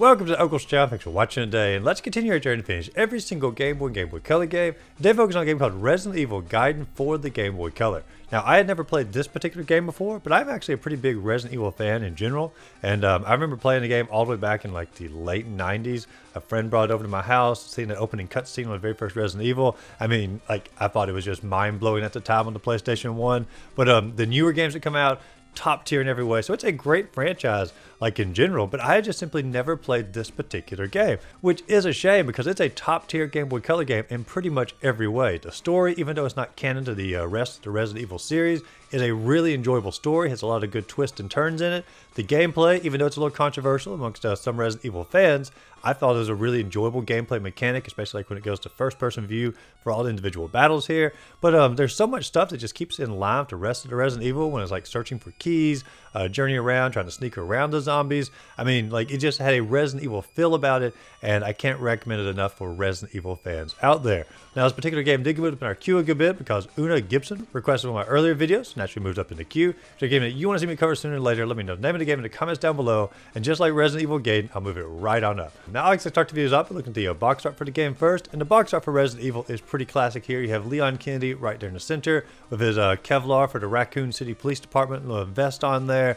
Welcome to Ogles channel, thanks for watching today, and let's continue our journey to finish every single Game Boy and Game Boy Color game. Today focus on a game called Resident Evil Gaiden for the Game Boy Color. Now, I had never played this particular game before, but I'm actually a pretty big Resident Evil fan in general, and I remember playing the game all the way back in like the late 90s. A friend brought it over to my house, seeing the opening cutscene on the very first Resident Evil. I mean, like, I thought it was just mind-blowing at the time on the PlayStation 1, but the newer games that come out, top tier in every way, so it's a great franchise like in general, but I just simply never played this particular game, which is a shame because it's a top tier Game Boy Color game in pretty much every way. The story, even though it's not canon to the rest of the Resident Evil series, is a really enjoyable story, has a lot of good twists and turns in it. The gameplay, even though it's a little controversial amongst some Resident Evil fans, I thought it was a really enjoyable gameplay mechanic, especially like when it goes to first-person view for all the individual battles here. But there's so much stuff that just keeps it in line with the rest of the Resident Evil when it's like searching for keys, journeying around, trying to sneak around the zombies. I mean, like, it just had a Resident Evil feel about it, and I can't recommend it enough for Resident Evil fans out there. Now, this particular game did move up in our queue a good bit because Una Gibson requested one of my earlier videos, naturally moved up in the queue. So a game that you want to see me cover sooner or later, let me know the name of the game in the comments down below, and just like Resident Evil Gaiden, I'll move it right on up. Now, Alex, I start the videos up and look at the box art for the game first, and the box art for Resident Evil is pretty classic here. You have Leon Kennedy right there in the center with his Kevlar for the Raccoon City Police Department, little vest on there.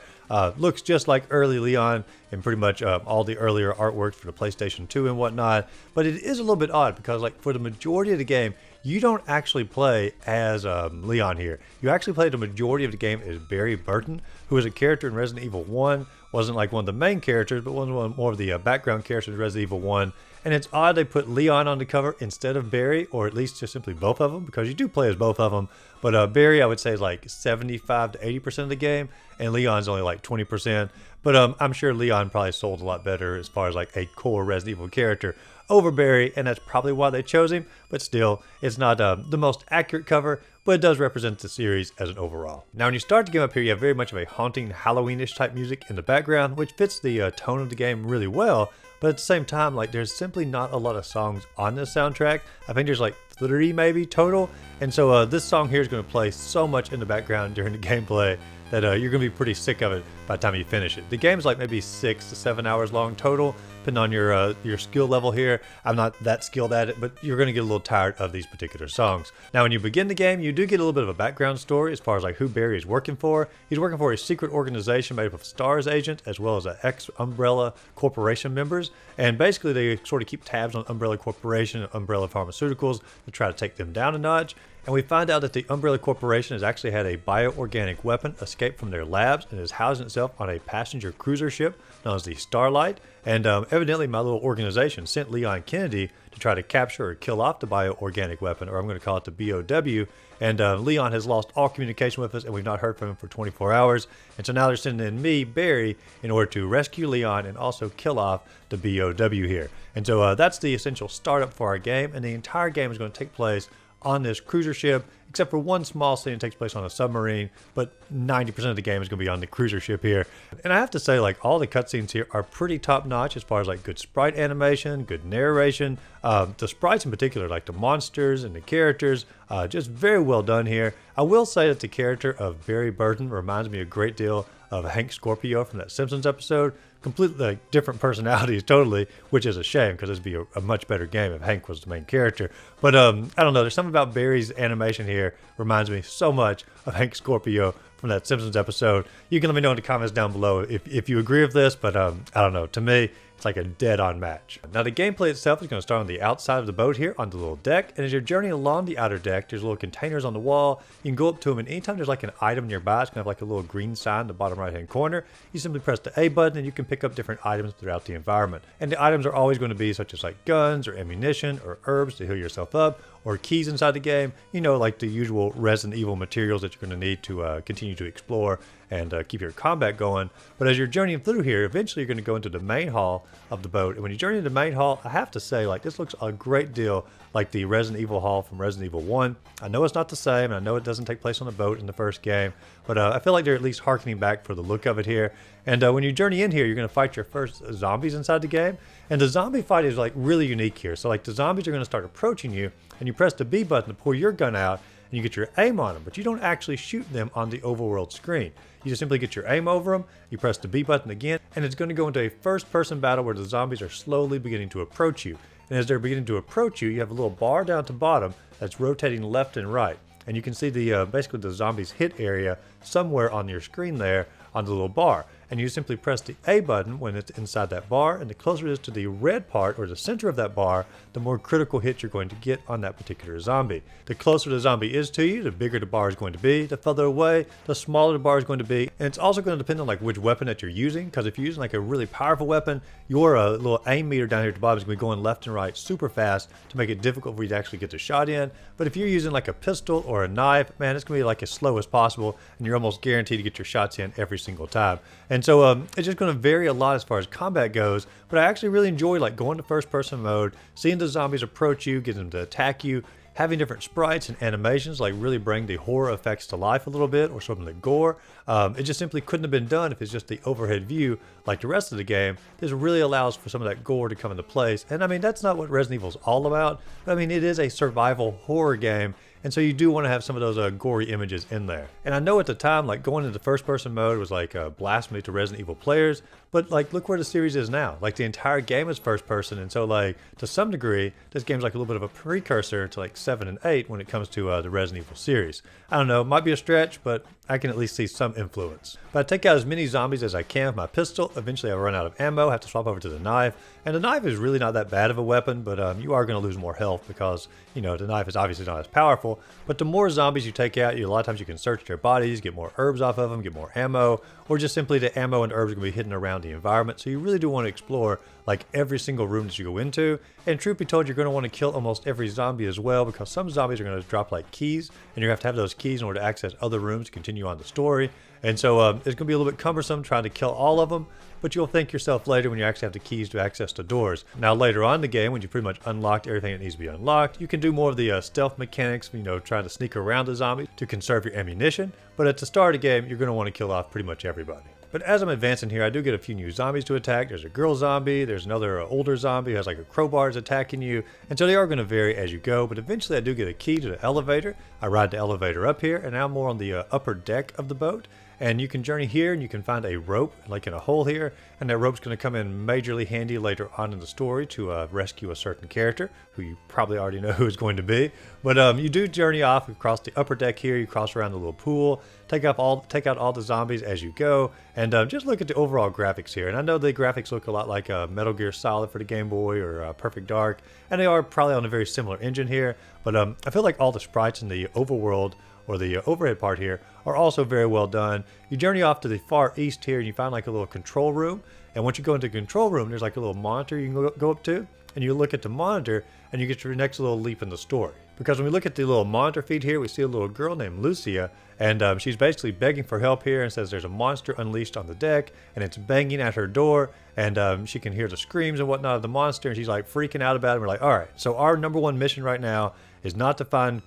Looks just like early Leon and pretty much all the earlier artwork for the PlayStation 2 and whatnot. But it is a little bit odd because, like, for the majority of the game, you don't actually play as Leon here. You actually play the majority of the game as Barry Burton, who is a character in Resident Evil 1. Wasn't like one of the main characters, but was one more of the background characters in Resident Evil 1. And it's odd they put Leon on the cover instead of Barry, or at least just simply both of them, because you do play as both of them. But Barry, I would say, is like 75 to 80% of the game, and Leon's only like 20%. But I'm sure Leon probably sold a lot better as far as like a core Resident Evil character over Barry, and that's probably why they chose him. But still, it's not the most accurate cover, but it does represent the series as an overall. Now, when you start the game up here, you have very much of a haunting Halloween-ish type music in the background, which fits the tone of the game really well. But at the same time, like, there's simply not a lot of songs on this soundtrack. I think there's like 3 maybe total. And so this song here is going to play so much in the background during the gameplay that you're going to be pretty sick of it by the time you finish it. The game's like maybe 6 to 7 hours long total, depending on your skill level here. I'm not that skilled at it, but you're going to get a little tired of these particular songs. Now, when you begin the game, you do get a little bit of a background story as far as like who Barry is working for. He's working for a secret organization made up of STARS agents as well as ex-Umbrella Corporation members. And basically, they sort of keep tabs on Umbrella Corporation and Umbrella Pharmaceuticals to try to take them down a notch. And we find out that the Umbrella Corporation has actually had a bioorganic weapon escape from their labs and is housing itself on a passenger cruiser ship known as the Starlight. And evidently my little organization sent Leon Kennedy to try to capture or kill off the bioorganic weapon, or I'm going to call it the BOW. And Leon has lost all communication with us, and we've not heard from him for 24 hours. And so now they're sending in me, Barry, in order to rescue Leon and also kill off the BOW here. And so that's the essential startup for our game, and the entire game is going to take place on this cruiser ship, except for one small scene that takes place on a submarine, but 90% of the game is going to be on the cruiser ship here. And I have to say, like, all the cutscenes here are pretty top-notch as far as like good sprite animation, good narration. The sprites in particular, like the monsters and the characters, just very well done here. I will say that the character of Barry Burton reminds me a great deal of Hank Scorpio from that Simpsons episode. Completely different personalities totally, which is a shame because this would be a much better game if Hank was the main character. But I don't know, there's something about Barry's animation here reminds me so much of Hank Scorpio from that Simpsons episode. You can let me know in the comments down below if you agree with this, but I don't know, to me, it's like a dead-on match. Now, the gameplay itself is going to start on the outside of the boat here on the little deck, and as you're journeying along the outer deck, there's little containers on the wall. You can go up to them, and anytime there's like an item nearby, it's going to have like a little green sign in the bottom right-hand corner. You simply press the A button, and you can pick up different items throughout the environment. And the items are always going to be such as like guns or ammunition or herbs to heal yourself up, or keys inside the game, you know, like the usual Resident Evil materials that you're going to need to continue to explore and keep your combat going. But as you're journeying through here, eventually you're going to go into the main hall of the boat. And when you journey into the main hall, I have to say, like, this looks a great deal like the Resident Evil hall from Resident Evil 1. I know it's not the same, and I know it doesn't take place on a boat in the first game, but I feel like they're at least harkening back for the look of it here. And when you journey in here, you're going to fight your first zombies inside the game. And the zombie fight is like really unique here. So like the zombies are going to start approaching you, and you press the B button to pull your gun out, and you get your aim on them, but you don't actually shoot them on the overworld screen. You just simply get your aim over them, you press the B button again, and it's going to go into a first-person battle where the zombies are slowly beginning to approach you. And as they're beginning to approach you, you have a little bar down to bottom that's rotating left and right. And you can see the basically the zombies hit area somewhere on your screen there on the little bar. And you simply press the A button when it's inside that bar, and the closer it is to the red part or the center of that bar, the more critical hits you're going to get on that particular zombie. The closer the zombie is to you, the bigger the bar is going to be. The further away, the smaller the bar is going to be. And it's also going to depend on like which weapon that you're using, because if you're using like a really powerful weapon, your little aim meter down here at the bottom is going to be going left and right super fast to make it difficult for you to actually get the shot in. But if you're using like a pistol or a knife, man, it's going to be like as slow as possible, and you're almost guaranteed to get your shots in every single time. And so it's just going to vary a lot as far as combat goes, but I actually really enjoy like going to first person mode, seeing the zombies approach you, getting them to attack you, having different sprites and animations like really bring the horror effects to life a little bit, or some of the gore. It just simply couldn't have been done if it's just the overhead view like the rest of the game. This really allows for some of that gore to come into place. And I mean, that's not what Resident Evil is all about, but I mean, it is a survival horror game. And so you do want to have some of those gory images in there. And I know at the time, like going into first person mode was like blasphemy to Resident Evil players, but like look where the series is now. Like the entire game is first person, and so like to some degree, this game's like a little bit of a precursor to like 7 and 8 when it comes to the Resident Evil series. I don't know, it might be a stretch, but I can at least see some influence. But I take out as many zombies as I can with my pistol. Eventually I run out of ammo, have to swap over to the knife. And the knife is really not that bad of a weapon, but you are going to lose more health because, you know, the knife is obviously not as powerful. But the more zombies you take out, a lot of times you can search their bodies, get more herbs off of them, get more ammo, or just simply the ammo and herbs are going to be hidden around the environment. So you really do want to explore like every single room that you go into. And truth be told, you're going to want to kill almost every zombie as well, because some zombies are going to drop like keys, and you have to have those keys in order to access other rooms to continue on the story. And so it's going to be a little bit cumbersome trying to kill all of them, but you'll thank yourself later when you actually have the keys to access the doors. Now later on in the game, when you pretty much unlocked everything that needs to be unlocked, you can do more of the stealth mechanics, you know, trying to sneak around the zombies to conserve your ammunition. But at the start of the game, you're going to want to kill off pretty much everybody. But as I'm advancing here, I do get a few new zombies to attack. There's a girl zombie, there's another older zombie who has like a crowbar is attacking you, and so they are going to vary as you go. But eventually I do get a key to the elevator. I ride the elevator up here, and now I'm more on the upper deck of the boat. And you can journey here, and you can find a rope like in a hole here, and that rope's going to come in majorly handy later on in the story to rescue a certain character who you probably already know who is going to be. But you do journey off across the upper deck here. You cross around the little pool, take out all the zombies as you go, and just look at the overall graphics here. And I know the graphics look a lot like Metal Gear Solid for the Game Boy or Perfect Dark, and they are probably on a very similar engine here. But I feel like all the sprites in the overworld or the overhead part here are also very well done. You journey off to the far east here, and you find like a little control room. And once you go into the control room, there's like a little monitor you can go up to, and you look at the monitor, and you get your next little leap in the story. Because when we look at the little monitor feed here, we see a little girl named Lucia, and she's basically begging for help here and says there's a monster unleashed on the deck, and it's banging at her door, and she can hear the screams and whatnot of the monster, and she's like freaking out about it. And we're like, all right, so our number one mission right now is not to find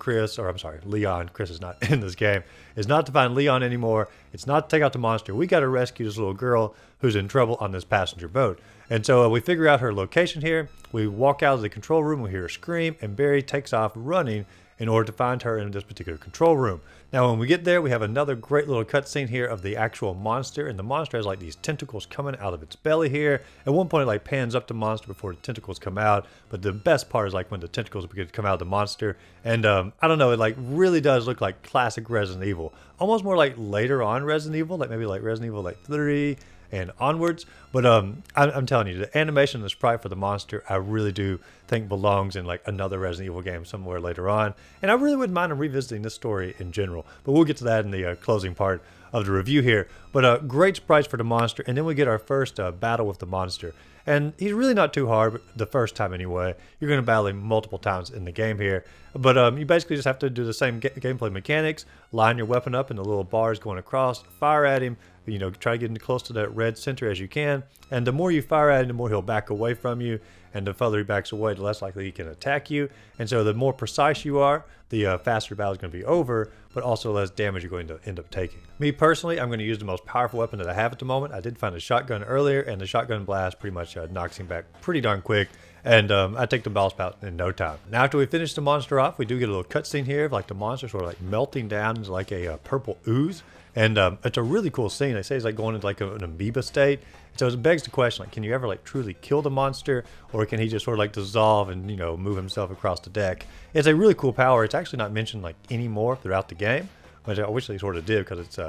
Leon. Chris is not in this game. Is not to find Leon anymore. It's not to take out the monster. We got to rescue this little girl who's in trouble on this passenger boat. And so we figure out her location here. We walk out of the control room. We hear her scream, and Barry takes off running in order to find her in this particular control room. Now, when we get there, we have another great little cutscene here of the actual monster, and the monster has like these tentacles coming out of its belly here. At one point, it like pans up the monster before the tentacles come out, but the best part is like when the tentacles begin to come out of the monster. And I don't know, it like really does look like classic Resident Evil, almost more like later on Resident Evil, like maybe like Resident Evil like 3 and onwards. But I'm telling you, the animation and the sprite for the monster, I really do think belongs in like another Resident Evil game somewhere later on. And I really wouldn't mind revisiting this story in general, but we'll get to that in the closing part of the review here. But great sprites for the monster, and then we get our first battle with the monster. And he's really not too hard, but the first time anyway. You're going to battle him multiple times in the game here. But you basically just have to do the same gameplay mechanics, line your weapon up in the little bars going across, fire at him, you know, try to get close to that red center as you can. And the more you fire at him, the more he'll back away from you. and the further he backs away, the less likely he can attack you. And so the more precise you are, the faster the battle is going to be over, but also less damage you're going to end up taking. Me personally, I'm going to use the most powerful weapon that I have at the moment. I did find a shotgun earlier, and the shotgun blast pretty much knocks him back pretty darn quick. And I take the ball spout in no time. Now after we finish the monster off, we do get a little cutscene here of like the monster sort of like melting down into like a purple ooze. And it's a really cool scene. They say it's like going into like an amoeba state. So it begs the question, like, can you ever like truly kill the monster, or can he just sort of like dissolve and, you know, move himself across the deck? It's a really cool power. It's actually not mentioned like anymore throughout the game, which I wish they sort of did, because it's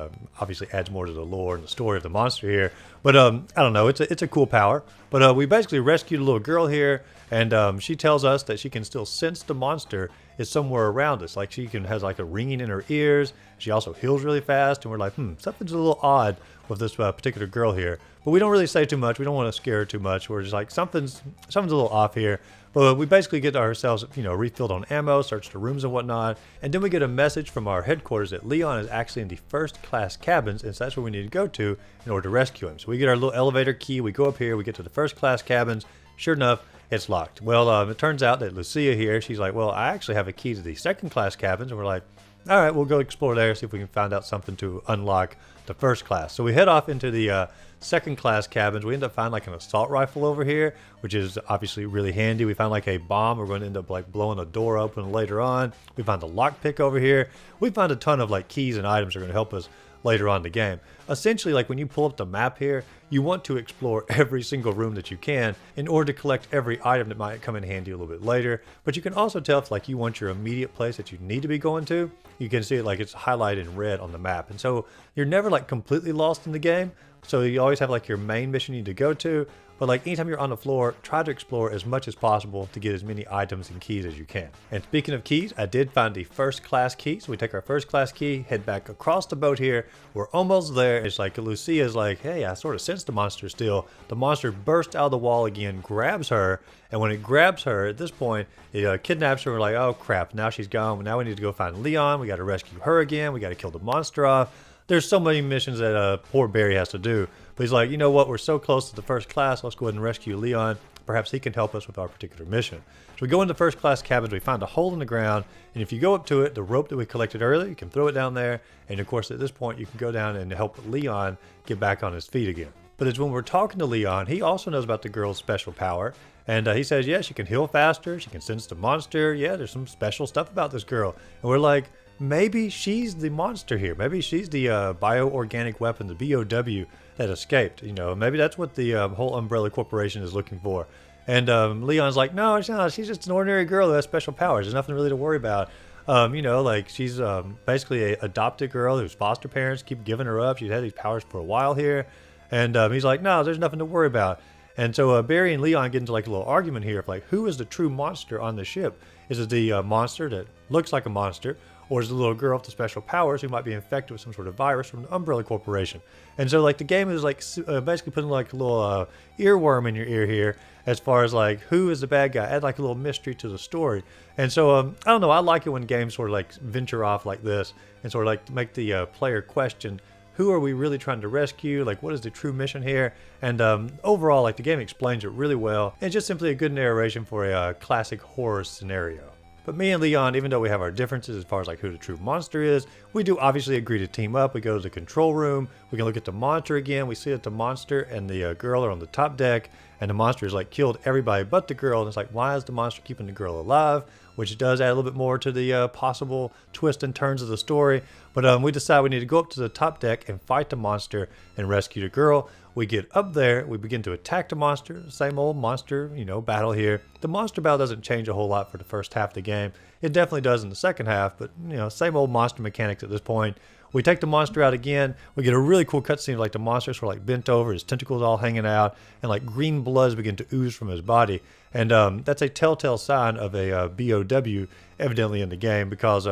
obviously adds more to the lore and the story of the monster here. But I don't know, it's a cool power. But we basically rescued a little girl here, and she tells us that she can still sense the monster is somewhere around us. Like she has like a ringing in her ears. She also heals really fast, and we're like, something's a little odd with this particular girl here. But we don't really say too much. We don't want to scare her too much. We're just like, something's a little off here. But we basically get ourselves, you know, refilled on ammo, search the rooms and whatnot. And then we get a message from our headquarters that Leon is actually in the first class cabins, and so that's where we need to go to in order to rescue him. So we get our little elevator key, we go up here, we get to the first class cabins. Sure enough, it's locked. Well, it turns out that Lucia here, she's like, well, I actually have a key to the second class cabins. And we're like, all right, we'll go explore there, see if we can find out something to unlock the first class. So we head off into the second class cabins. We end up finding like an assault rifle over here, which is obviously really handy. We found like a bomb. We're going to end up like blowing a door open later on. We found a lockpick over here. We found a ton of like keys and items that are going to help us later on in the game. Essentially, like when you pull up the map here, you want to explore every single room that you can in order to collect every item that might come in handy a little bit later. But you can also tell if like you want your immediate place that you need to be going to. You can see it like it's highlighted in red on the map. And so you're never like completely lost in the game. So you always have like your main mission you need to go to. But like anytime you're on the floor, try to explore as much as possible to get as many items and keys as you can. And speaking of keys, I did find the first class key. So we take our first class key, head back across the boat here. We're almost there. It's like Lucia's like, hey, I sort of sense the monster still. The monster bursts out of the wall again, grabs her. And when it grabs her, at this point, it kidnaps her. We're like, oh crap, now she's gone. Now we need to go find Leon. We got to rescue her again. We got to kill the monster off. There's so many missions that poor Barry has to do. But he's like, you know what? We're so close to the first class. Let's go ahead and rescue Leon. Perhaps he can help us with our particular mission. So we go into first class cabins. We find a hole in the ground. And if you go up to it, the rope that we collected earlier, you can throw it down there. And of course, at this point, you can go down and help Leon get back on his feet again. But it's when we're talking to Leon, he also knows about the girl's special power. And he says, yeah, she can heal faster. She can sense the monster. Yeah, there's some special stuff about this girl. And we're like, maybe she's the monster here. Maybe she's the bioorganic weapon, the BOW that escaped. You know, maybe that's what the whole Umbrella Corporation is looking for. And Leon's like, no, it's not. She's just an ordinary girl who has special powers. There's nothing really to worry about. You know, like she's basically an adopted girl whose foster parents keep giving her up. She's had these powers for a while here. And he's like, no, there's nothing to worry about. And so Barry and Leon get into like a little argument here of like, who is the true monster on the ship? Is it the monster that looks like a monster? Or is the little girl with the special powers who might be infected with some sort of virus from the Umbrella Corporation? And so like the game is like basically putting like a little earworm in your ear here as far as like who is the bad guy. Add like a little mystery to the story. And so I don't know, I like it when games sort of like venture off like this and sort of like make the player question, who are we really trying to rescue? Like what is the true mission here? And overall, like the game explains it really well. And it's just simply a good narration for a classic horror scenario. But me and Leon, even though we have our differences as far as like who the true monster is, we do obviously agree to team up. We go to the control room. We can look at the monster again. We see that the monster and the girl are on the top deck, and the monster has like killed everybody but the girl. And it's like, why is the monster keeping the girl alive? Which does add a little bit more to the possible twists and turns of the story. But we decide we need to go up to the top deck and fight the monster and rescue the girl. We get up there, we begin to attack the monster, same old monster, you know, battle here. The monster battle doesn't change a whole lot for the first half of the game. It definitely does in the second half, but, you know, same old monster mechanics at this point. We take the monster out again. We get a really cool cutscene of like the monster sort of like bent over, his tentacles all hanging out, and like green bloods begin to ooze from his body. And that's a telltale sign of a BOW evidently in the game, because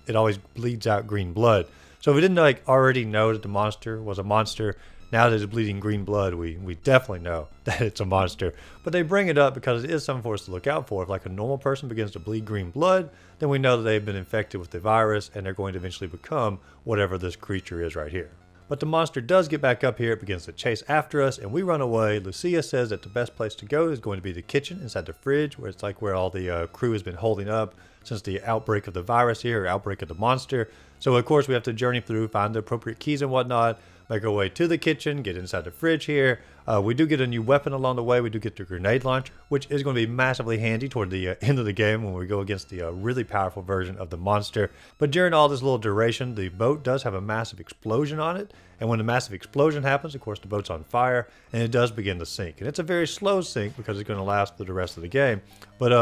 it always bleeds out green blood. So if we didn't like already know that the monster was a monster, now that it's bleeding green blood, we definitely know that it's a monster. But they bring it up because it is something for us to look out for. If like a normal person begins to bleed green blood, then we know that they've been infected with the virus and they're going to eventually become whatever this creature is right here. But the monster does get back up here. It begins to chase after us, and we run away. Lucia says that the best place to go is going to be the kitchen inside the fridge, where it's like where all the crew has been holding up since the outbreak of the virus here, or outbreak of the monster. So of course we have to journey through, find the appropriate keys and whatnot, make our way to the kitchen, get inside the fridge here. We do get a new weapon along the way. We do get the grenade launcher, which is going to be massively handy toward the end of the game when we go against the really powerful version of the monster. But during all this little duration, the boat does have a massive explosion on it. And when the massive explosion happens, of course, the boat's on fire and it does begin to sink. And it's a very slow sink because it's going to last for the rest of the game. But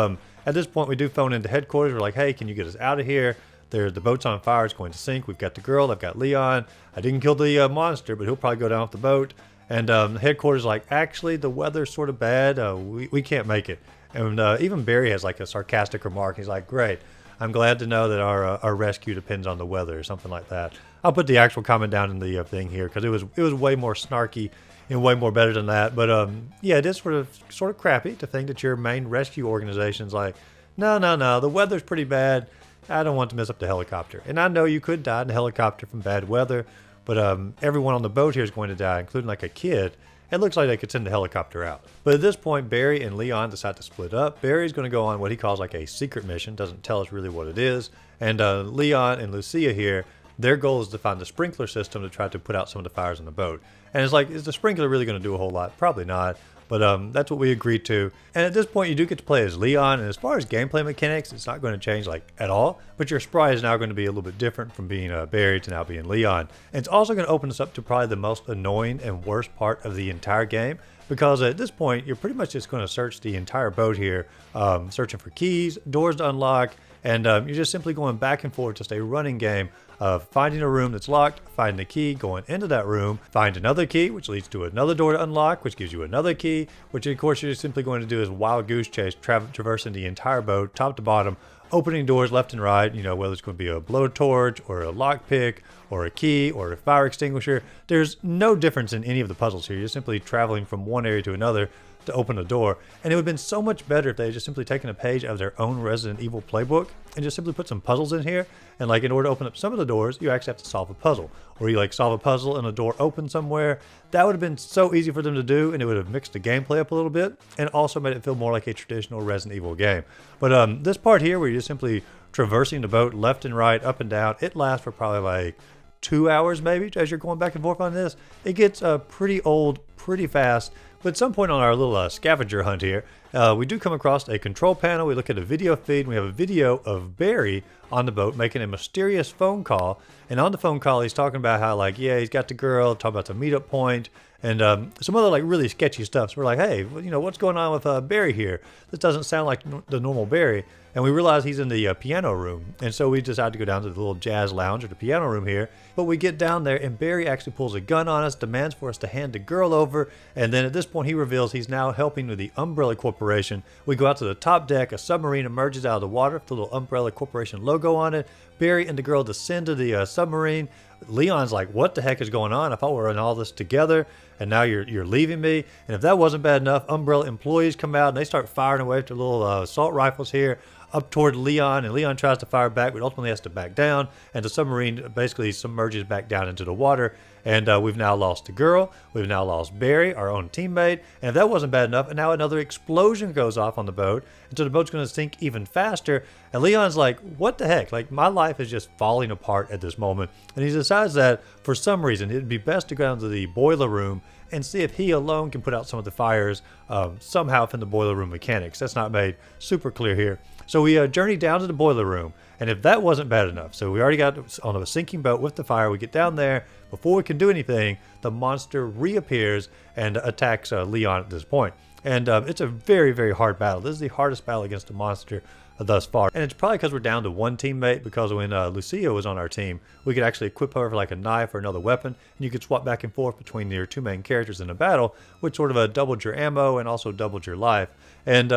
at this point, we do phone into headquarters. We're like, hey, can you get us out of here? The boat's on fire. It's going to sink. We've got the girl. I've got Leon. I didn't kill the monster, but he'll probably go down off the boat. And headquarters like, actually, the weather's sort of bad. We can't make it. And even Barry has like a sarcastic remark. He's like, great. I'm glad to know that our rescue depends on the weather or something like that. I'll put the actual comment down in the thing here because it was way more snarky and way more better than that. But yeah, it is sort of crappy to think that your main rescue organization's like, no, the weather's pretty bad. I don't want to mess up the helicopter. And I know you could die in the helicopter from bad weather, but everyone on the boat here is going to die, including like a kid. It looks like they could send the helicopter out. But at this point, Barry and Leon decide to split up. Barry's going to go on what he calls like a secret mission. Doesn't tell us really what it is. And Leon and Lucia here, their goal is to find the sprinkler system to try to put out some of the fires on the boat. And it's like, is the sprinkler really going to do a whole lot? Probably not. But that's what we agreed to. And at this point, you do get to play as Leon. And as far as gameplay mechanics, it's not going to change like at all. But your sprite is now going to be a little bit different from being Barry to now being Leon. And it's also going to open us up to probably the most annoying and worst part of the entire game. Because at this point, you're pretty much just going to search the entire boat here, searching for keys, doors to unlock, and you're just simply going back and forth, just a running game of finding a room that's locked, finding a key, going into that room, find another key, which leads to another door to unlock, which gives you another key, which of course you're just simply going to do is wild goose chase, traversing the entire boat, top to bottom, opening doors left and right, you know, whether it's going to be a blowtorch or a lockpick or a key or a fire extinguisher. There's no difference in any of the puzzles here. You're simply traveling from one area to another to open a door. And it would have been so much better if they had just simply taken a page out of their own Resident Evil playbook and just simply put some puzzles in here. And like in order to open up some of the doors, you actually have to solve a puzzle. Or you like solve a puzzle and a door opens somewhere. That would have been so easy for them to do, and it would have mixed the gameplay up a little bit and also made it feel more like a traditional Resident Evil game. But this part here where you're just simply traversing the boat left and right, up and down, it lasts for probably like 2 hours maybe as you're going back and forth on this. It gets pretty old pretty fast. But at some point on our little scavenger hunt here, we do come across a control panel. We look at a video feed, and we have a video of Barry on the boat making a mysterious phone call. And on the phone call, he's talking about how, like, yeah, he's got the girl, talking about the meetup point, and some other, like, really sketchy stuff. So we're like, hey, you know, what's going on with Barry here? This doesn't sound like the normal Barry. And we realize he's in the piano room. And so we decide to go down to the little jazz lounge or the piano room here. But we get down there, and Barry actually pulls a gun on us, demands for us to hand the girl over. And then at this point, he reveals he's now helping with the Umbrella Corporation. We go out to the top deck. A submarine emerges out of the water with the little Umbrella Corporation logo on it. Barry and the girl descend to the submarine. Leon's like, what the heck is going on? I thought we were in all this together, and now you're leaving me. And if that wasn't bad enough, Umbrella employees come out, and they start firing away with their little assault rifles here up toward Leon, and Leon tries to fire back, but ultimately has to back down, and the submarine basically submerges back down into the water. And we've now lost the girl. We've now lost Barry, our own teammate. And if that wasn't bad enough, and now another explosion goes off on the boat, and so the boat's going to sink even faster. And Leon's like, what the heck? Like, my life is just falling apart at this moment. And he decides that for some reason, it'd be best to go down to the boiler room and see if he alone can put out some of the fires somehow from the boiler room mechanics. That's not made super clear here. So we journey down to the boiler room, and if that wasn't bad enough, so we already got on a sinking boat with the fire, we get down there, before we can do anything, the monster reappears and attacks Leon at this point. And it's a very, very hard battle. This is the hardest battle against the monster thus far. And it's probably because we're down to one teammate, because when Lucia was on our team, we could actually equip her for like a knife or another weapon, and you could swap back and forth between your two main characters in a battle, which sort of doubled your ammo and also doubled your life. And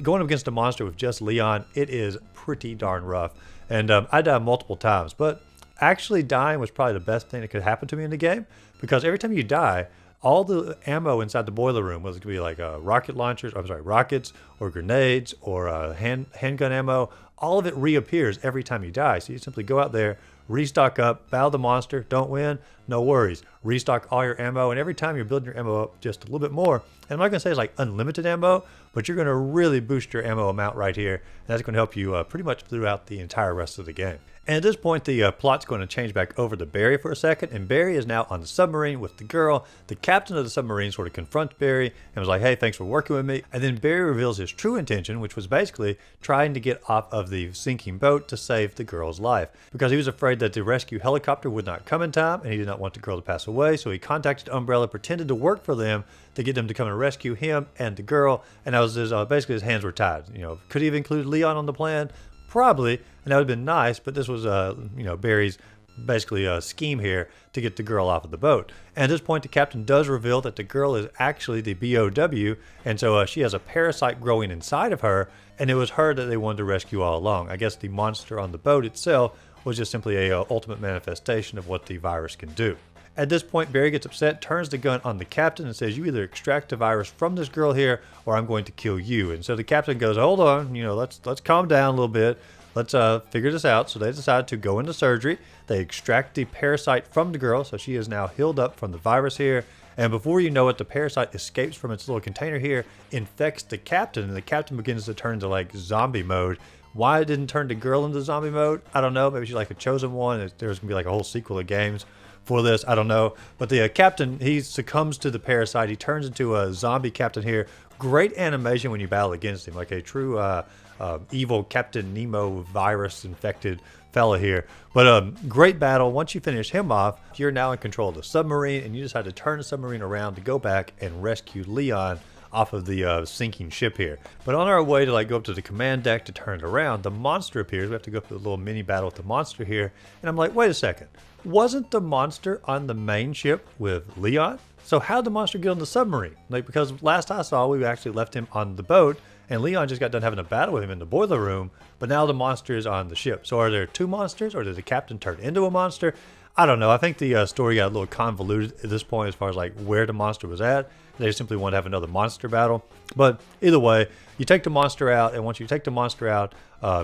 going up against a monster with just Leon, it is pretty darn rough. And I died multiple times, but actually dying was probably the best thing that could happen to me in the game, because every time you die, all the ammo inside the boiler room, whether it could be like rockets or grenades or handgun ammo, all of it reappears every time you die. So you simply go out there, restock up, battle the monster, don't win, no worries. Restock all your ammo, and every time you're building your ammo up just a little bit more, and I'm not going to say it's like unlimited ammo, but you're going to really boost your ammo amount right here, and that's going to help you pretty much throughout the entire rest of the game. And at this point, the plot's going to change back over to Barry for a second, and Barry is now on the submarine with the girl. The captain of the submarine sort of confronts Barry and was like, hey, thanks for working with me. And then Barry reveals his true intention, which was basically trying to get off of the sinking boat to save the girl's life, because he was afraid that the rescue helicopter would not come in time, and he did not want the girl to pass away. So he contacted Umbrella, pretended to work for them to get them to come and rescue him and the girl. And that was basically his hands were tied. Could he have included Leon on the plan? Probably, and that would have been nice, but this was, Barry's basically a scheme here to get the girl off of the boat. And at this point, the captain does reveal that the girl is actually the BOW, and so she has a parasite growing inside of her, and it was her that they wanted to rescue all along. I guess the monster on the boat itself was just simply a ultimate manifestation of what the virus can do. At this point, Barry gets upset, turns the gun on the captain, and says, you either extract the virus from this girl here, or I'm going to kill you. And so the captain goes, hold on, let's calm down a little bit. Let's figure this out. So they decide to go into surgery. They extract the parasite from the girl, so she is now healed up from the virus here. And before you know it, the parasite escapes from its little container here, infects the captain, and the captain begins to turn to like zombie mode. Why it didn't turn the girl into zombie mode, I don't know. Maybe she's like a chosen one. There's going to be like a whole sequel of games for this, I don't know. But the captain, he succumbs to the parasite. He turns into a zombie captain here. Great animation when you battle against him, like a true evil Captain Nemo virus infected fella here. But great battle. Once you finish him off, you're now in control of the submarine, and you decide to turn the submarine around to go back and rescue Leon off of the sinking ship here. But on our way to go up to the command deck to turn it around, the monster appears. We have to go through a little mini battle with the monster here. And I'm like, wait a second. Wasn't the monster on the main ship with Leon? So how'd the monster get on the submarine? Because last I saw, we actually left him on the boat, and Leon just got done having a battle with him in the boiler room, but now the monster is on the ship. So are there two monsters, or did the captain turn into a monster? I don't know. I think the story got a little convoluted at this point as far as where the monster was at. They simply want to have another monster battle. But either way, you take the monster out, and once you take the monster out,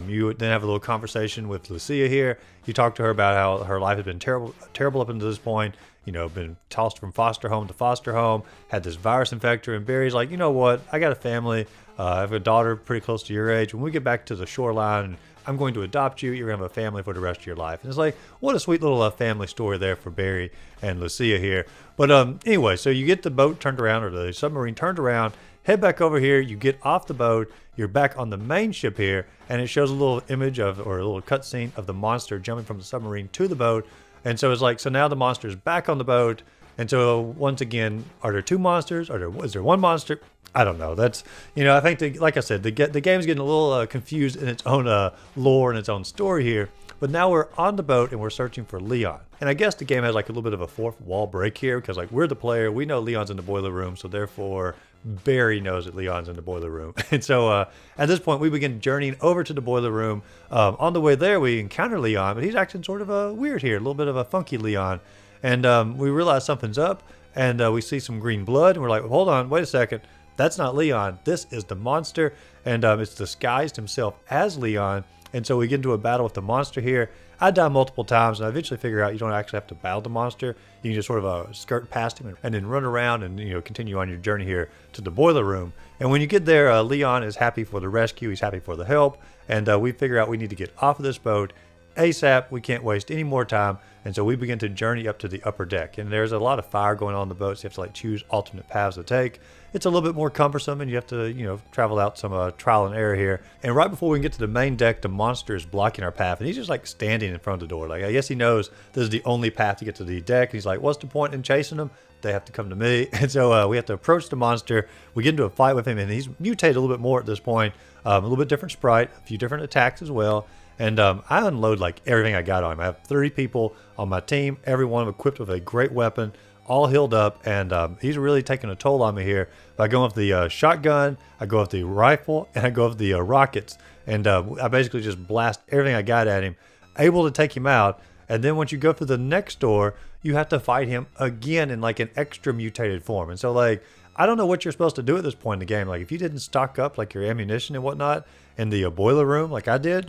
you then have a little conversation with Lucia here. You talk to her about how her life has been terrible up until this point. Been tossed from foster home to foster home, had this virus infect her, and Barry's like, you know what? I got a family. I have a daughter pretty close to your age. When we get back to the shoreline, I'm going to adopt you. You're going to have a family for the rest of your life. And it's like, what a sweet little family story there for Barry and Lucia here. But anyway, so you get the boat turned around, or the submarine turned around, head back over here, you get off the boat, you're back on the main ship here, and it shows a little image or a little cutscene of the monster jumping from the submarine to the boat. And so it's like, so now the monster's back on the boat. And so once again, are there two monsters? Is there one monster? I don't know. That's, I think, like I said, the game's getting a little confused in its own lore and its own story here. But now we're on the boat and we're searching for Leon. And I guess the game has a little bit of a fourth wall break here, because we're the player, we know Leon's in the boiler room, so therefore Barry knows that Leon's in the boiler room. And so at this point, we begin journeying over to the boiler room. On the way there, we encounter Leon, but he's acting sort of weird here, a little bit of a funky Leon. And we realize something's up, and we see some green blood, and we're like, hold on, wait a second. That's not Leon. This is the monster, and it's disguised himself as Leon. And so we get into a battle with the monster here. I die multiple times, and I eventually figure out you don't actually have to battle the monster. You can just sort of skirt past him and then run around and continue on your journey here to the boiler room. And when you get there, Leon is happy for the rescue. He's happy for the help, and we figure out we need to get off of this boat ASAP. We can't waste any more time. And so we begin to journey up to the upper deck. And there's a lot of fire going on the boat, so you have to choose alternate paths to take. It's a little bit more cumbersome, and you have to, travel out some trial and error here. And right before we can get to the main deck, the monster is blocking our path, and he's just standing in front of the door. I guess he knows this is the only path to get to the deck. And he's like, what's the point in chasing them? They have to come to me. And so we have to approach the monster. We get into a fight with him, and he's mutated a little bit more at this point. A little bit different sprite, a few different attacks as well. And I unload everything I got on him. I have 30 people on my team, every one equipped with a great weapon, all healed up, and he's really taking a toll on me here. I go with the shotgun, I go with the rifle, and I go with the rockets. And I basically just blast everything I got at him, able to take him out. And then once you go through the next door, you have to fight him again in an extra mutated form. And so I don't know what you're supposed to do at this point in the game. If you didn't stock up your ammunition and whatnot in the boiler room like I did,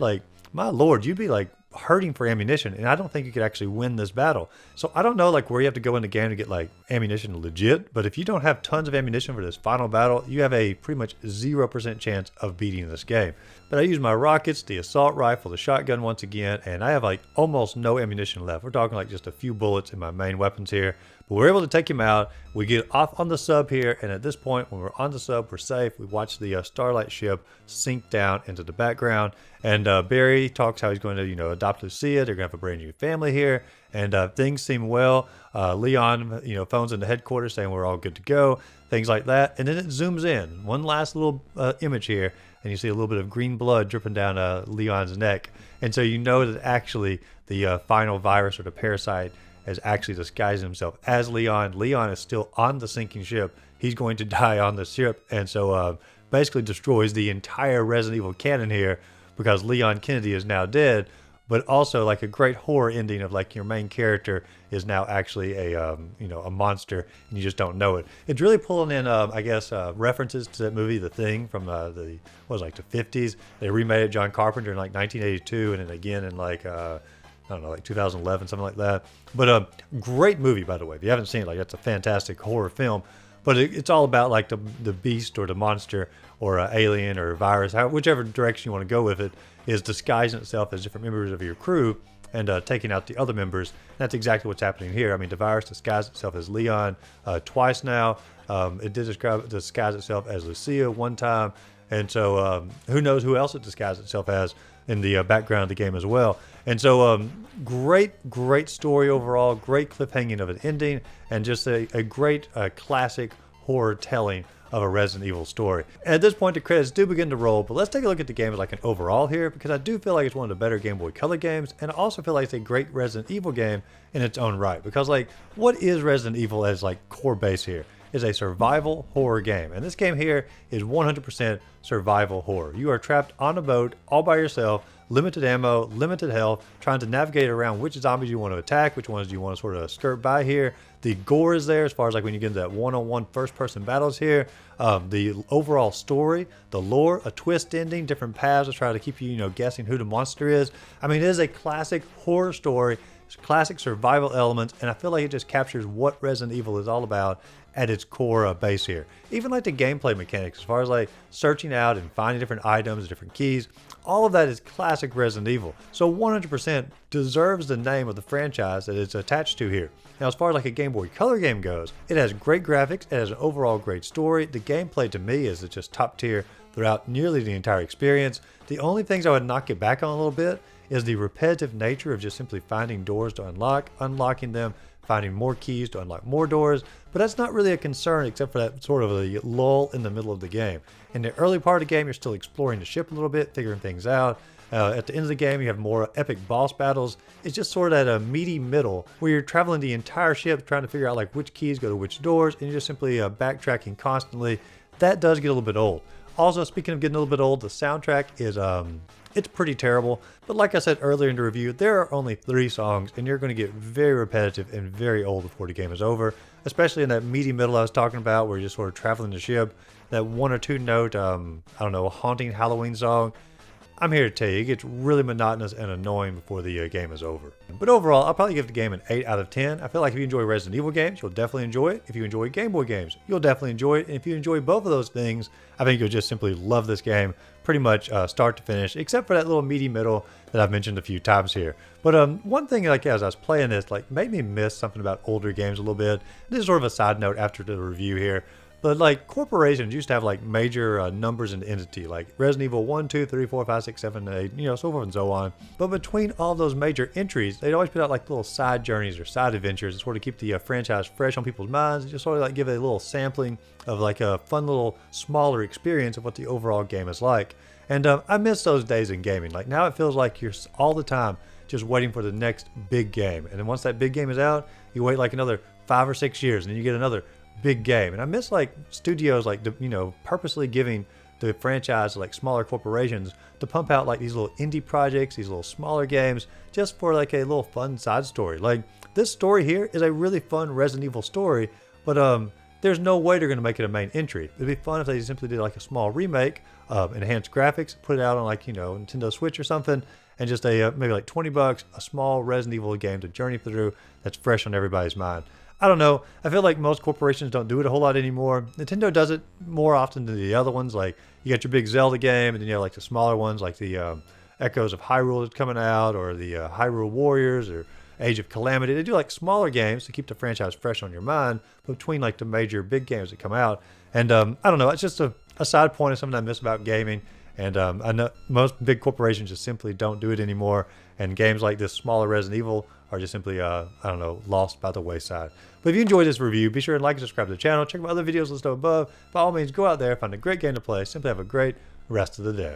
my lord, you'd be hurting for ammunition, and I don't think you could actually win this battle. So I don't know like where you have to go in the game to get like ammunition legit, but if you don't have tons of ammunition for this final battle, you have a pretty much 0% chance of beating this game. But I use my rockets, the assault rifle, the shotgun once again, and I have like almost no ammunition left. We're talking like just a few bullets in my main weapons here. But we're able to take him out. We get off on the sub here, and at this point, when we're on the sub, we're safe. We watch the Starlight ship sink down into the background, and Barry talks how he's going to, adopt Lucia. They're going to have a brand new family here, and things seem well. Leon, phones into headquarters saying we're all good to go, things like that. And then it zooms in. One last little image here, and you see a little bit of green blood dripping down Leon's neck. And so you know that actually the final virus or the parasite has actually disguised himself as Leon. Leon is still on the sinking ship. He's going to die on the ship, and so basically destroys the entire Resident Evil canon here because Leon Kennedy is now dead. But also like a great horror ending of like your main character is now actually a monster, and you just don't know it. It's really pulling in references to that movie The Thing from the 50s. They remade it, John Carpenter, in like 1982, and then again in like 2011, something like that. But great movie, by the way. If you haven't seen it, like that's a fantastic horror film. But it's all about like the beast or the monster or alien or virus, whichever direction you want to go with it, is disguising itself as different members of your crew and taking out the other members. And that's exactly what's happening here. I mean, the virus disguised itself as Leon twice now. It did disguise itself as Lucia one time. And so who knows who else it disguised itself as in the background of the game as well. And so great story overall, great cliffhanging of an ending, and just a great classic horror telling of a Resident Evil story. And at this point, the credits do begin to roll, but let's take a look at the game as like an overall here, because I do feel like it's one of the better Game Boy Color games, and I also feel like it's a great Resident Evil game in its own right, because like, what is Resident Evil as like core base here? Is a survival horror game, and this game here is 100% survival horror. You are trapped on a boat all by yourself, limited ammo, limited health, trying to navigate around which zombies you want to attack, which ones do you want to sort of skirt by here. The gore is there as far as like when you get into that one-on-one first-person battles here. The overall story, the lore, a twist ending, different paths to try to keep you, guessing who the monster is. I mean, it is a classic horror story, classic survival elements, and I feel like it just captures what Resident Evil is all about at its core base here. Even like the gameplay mechanics, as far as like searching out and finding different items, different keys, all of that is classic Resident Evil. So 100% deserves the name of the franchise that it's attached to here. Now, as far as like a Game Boy Color game goes, it has great graphics, it has an overall great story. The gameplay to me is just top tier throughout nearly the entire experience. The only things I would knock it back on a little bit is the repetitive nature of just simply finding doors to unlock, unlocking them, finding more keys to unlock more doors, but that's not really a concern except for that sort of a lull in the middle of the game. In the early part of the game, you're still exploring the ship a little bit, figuring things out. At the end of the game, you have more epic boss battles. It's just sort of at a meaty middle where you're traveling the entire ship trying to figure out like which keys go to which doors, and you're just simply backtracking constantly. That does get a little bit old. Also, speaking of getting a little bit old, the soundtrack is it's pretty terrible, but like I said earlier in the review, there are only 3 songs, and you're going to get very repetitive and very old before the game is over, especially in that meaty middle I was talking about where you're just sort of traveling the ship. That 1 or 2 note, haunting Halloween song, I'm here to tell you, it gets really monotonous and annoying before the game is over. But overall, I'll probably give the game an 8 out of 10. I feel like if you enjoy Resident Evil games, you'll definitely enjoy it. If you enjoy Game Boy games, you'll definitely enjoy it. And if you enjoy both of those things, I think you'll just simply love this game pretty much start to finish, except for that little meaty middle that I've mentioned a few times here. But one thing, like as I was playing this, like made me miss something about older games a little bit. This is sort of a side note after the review here. But like corporations used to have like major numbers and entity, like Resident Evil 1, 2, 3, 4, 5, 6, 7, 8, so forth and so on. But between all those major entries, they'd always put out like little side journeys or side adventures to sort of keep the franchise fresh on people's minds, and just sort of like give it a little sampling of like a fun little smaller experience of what the overall game is like. And I miss those days in gaming. Like now it feels like you're all the time just waiting for the next big game. And then once that big game is out, you wait like another 5 or 6 years, and then you get another big game. And I miss like studios like purposely giving the franchise like smaller corporations to pump out like these little indie projects, these little smaller games, just for like a little fun side story. Like this story here is a really fun Resident Evil story, but there's no way they're going to make it a main entry. It'd be fun if they simply did like a small remake, enhanced graphics, put it out on like Nintendo Switch or something, and just a maybe like 20 bucks, a small Resident Evil game to journey through that's fresh on everybody's mind. I don't know. I feel like most corporations don't do it a whole lot anymore. Nintendo does it more often than the other ones. Like, you got your big Zelda game, and then you have like the smaller ones, like the Echoes of Hyrule that's coming out, or the Hyrule Warriors, or Age of Calamity. They do like smaller games to keep the franchise fresh on your mind between like the major big games that come out. And I don't know. It's just a side point of something I miss about gaming. And I know most big corporations just simply don't do it anymore. And games like this smaller Resident Evil are just simply, I don't know, lost by the wayside. But if you enjoyed this review, be sure to like and subscribe to the channel. Check out my other videos listed above. By all means, go out there, find a great game to play. Simply have a great rest of the day.